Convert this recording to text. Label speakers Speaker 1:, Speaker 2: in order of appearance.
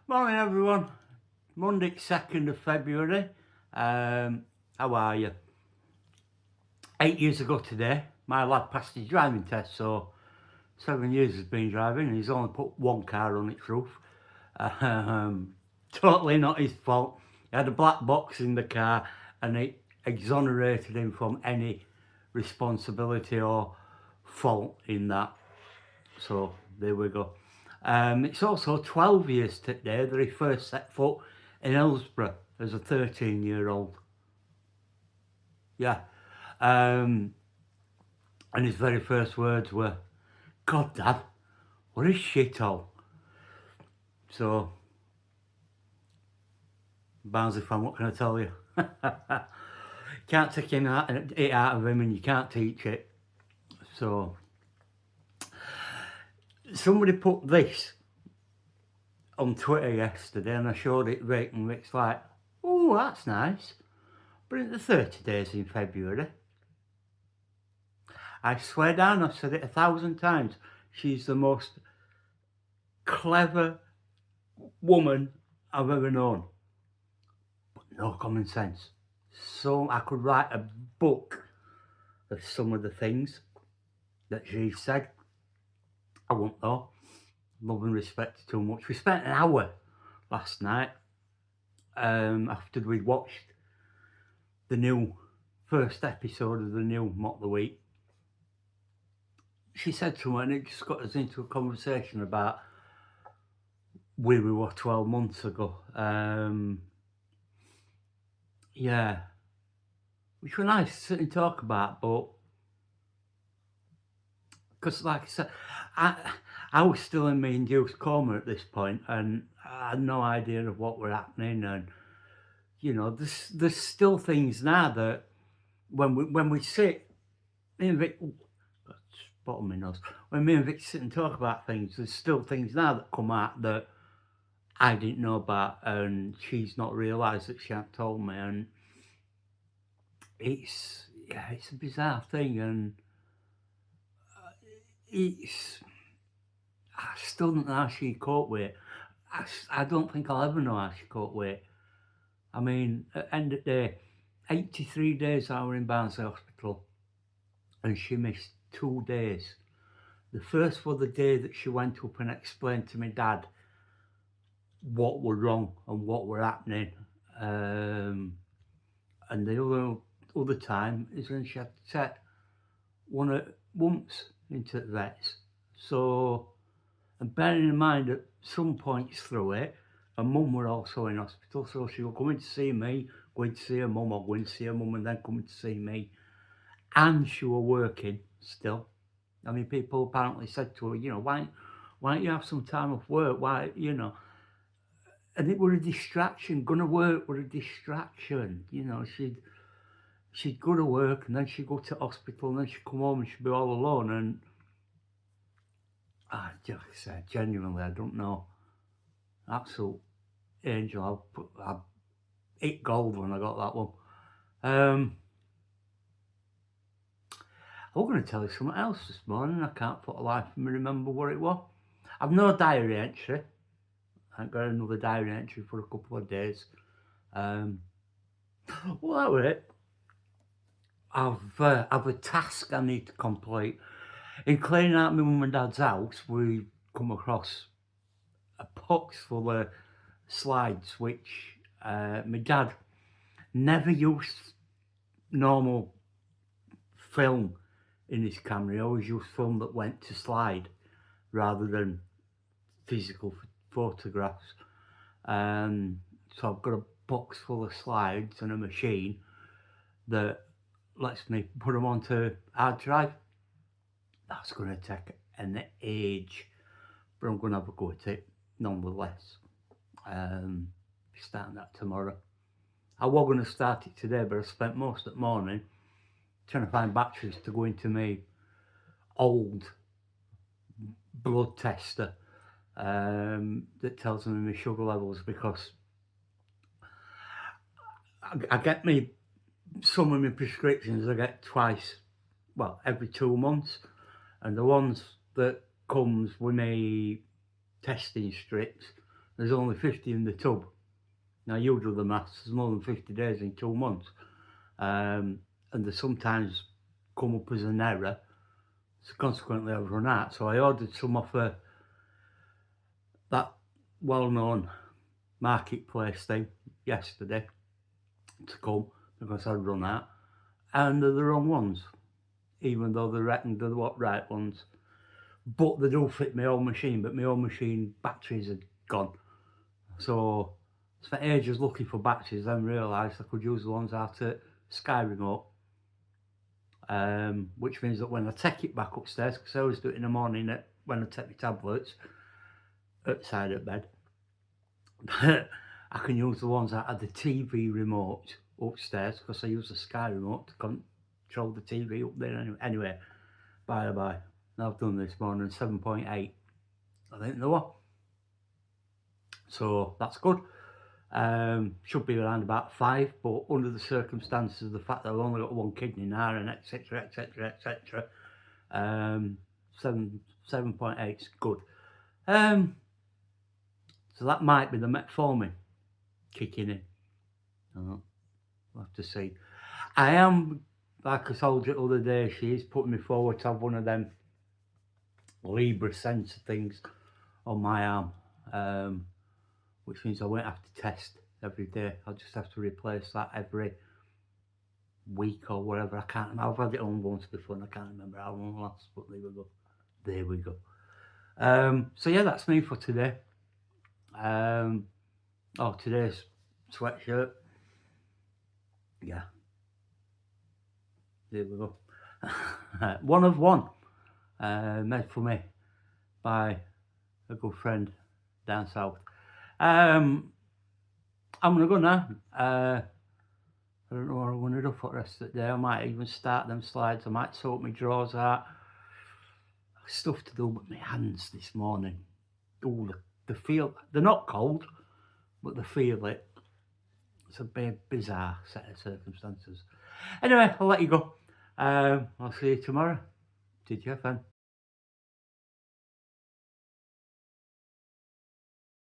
Speaker 1: Morning everyone, Monday 2nd of February. How are you? 8 years ago today, my lad passed his driving test, so 7 years he's been driving and he's only put one car on its roof. Totally not his fault. He had a black box in the car and it exonerated him from any responsibility or fault in that. So there we go. It's also 12 years today that he first set foot in Hillsborough as a 13-year-old. Yeah. And his very first words were, "God, Dad, what a shithole." So, Barnsley fan, what can I tell you? Can't take it out of him and you can't teach it. So, somebody put this on Twitter yesterday and I showed it Rick and Rick's like, "Oh, that's nice. But in the 30 days in February." I swear down, I've said it 1,000 times. She's the most clever woman I've ever known. But no common sense. So I could write a book of some of the things that she said. I won't though. Love and respect too much. We spent an hour last night after we'd watched the new first episode of the new Mock the Week. She said to me, and it just got us into a conversation about where we were 12 months ago. Yeah, which were nice to sit and talk about, but because, like I said, I was still in my induced coma at this point, and I had no idea of what were happening. And you know, there's still things now that when we sit, me and Vic, spot on my nose. When me and Vic sit and talk about things, there's still things now that come out that I didn't know about, and she's not realised that she hadn't told me, and it's a bizarre thing, and I still don't know how she coped with it. I don't think I'll ever know how she coped with it. I mean, at the end of the day, 83 days I were in Barnsley Hospital, and she missed 2 days. The first was the day that she went up and explained to my dad what were wrong and what were happening. And the other time is when she had to take one of Mumps into the vets. So, and bearing in mind at some points through it, her mum were also in hospital, so she was coming to see me, going to see her mum, or going to see her mum and then coming to see me. And she were working still. I mean, people apparently said to her, you know, why don't you have some time off work? Why, you know? And it were a distraction. Going to work were a distraction. You know, she'd go to work and then she'd go to hospital and then she'd come home and she'd be all alone. And like I said, genuinely, I don't know. Absolute angel. I hit gold when I got that one. I was going to tell you something else this morning. I can't for the life of me remember what it was. I've no diary entry. I ain't got another diary entry for a couple of days. Well, that was it. I've a task I need to complete. In cleaning out my mum and dad's house, we come across a box full of slides, which my dad never used normal film in his camera. He always used film that went to slide rather than physical photographs. So I've got a box full of slides and a machine that lets me put them onto hard drive. That's going to take an age, but I'm going to have a go at it nonetheless. Starting that tomorrow. I was going to start it today, but I spent most of the morning trying to find batteries to go into my old blood tester that tells me my sugar levels, because I get some of my prescriptions I get twice, well, every 2 months, and the ones that comes with me testing strips, there's only 50 in the tub. Now you do the maths, there's more than 50 days in 2 months. And they sometimes come up as an error. So consequently I've run out. So I ordered some off that well-known marketplace thing yesterday to come because I'd run out. And they're the wrong ones, even though they reckon they're the right ones. But they do fit my old machine, but my old machine batteries are gone. So I spent ages looking for batteries, then realised I could use the ones out at Sky Remote. Which means that when I take it back upstairs, because I always do it in the morning when I take my tablets outside of bed, I can use the ones out of the TV remote upstairs because I use the Sky Remote to control the TV up there anyway. By the by, I've done this morning 7.8, I think they were. So that's good. Should be around about 5, but under the circumstances of the fact that I've only got one kidney now and etc, 7.8 is good. So that might be the metformin kicking in. We'll have to see. I am, like I told you the other day, she's putting me forward to have one of them Libra sensor things on my arm, which means I won't have to test every day. I'll just have to replace that every week or whatever. I can't remember. I've had it on once before and I can't remember how long it lasts, but there we go. So yeah, that's me for today. Today's sweatshirt. Yeah. There we go. One of one. Made for me by a good friend down south. I'm gonna go now. I don't know what I'm gonna do for the rest of the day. I might even start them slides. I might sort my drawers out. Stuff to do with my hands this morning. Oh, the feel, they're not cold, but they feel it. It's a bit bizarre set of circumstances. Anyway, I'll let you go. I'll see you tomorrow. Did you have fun?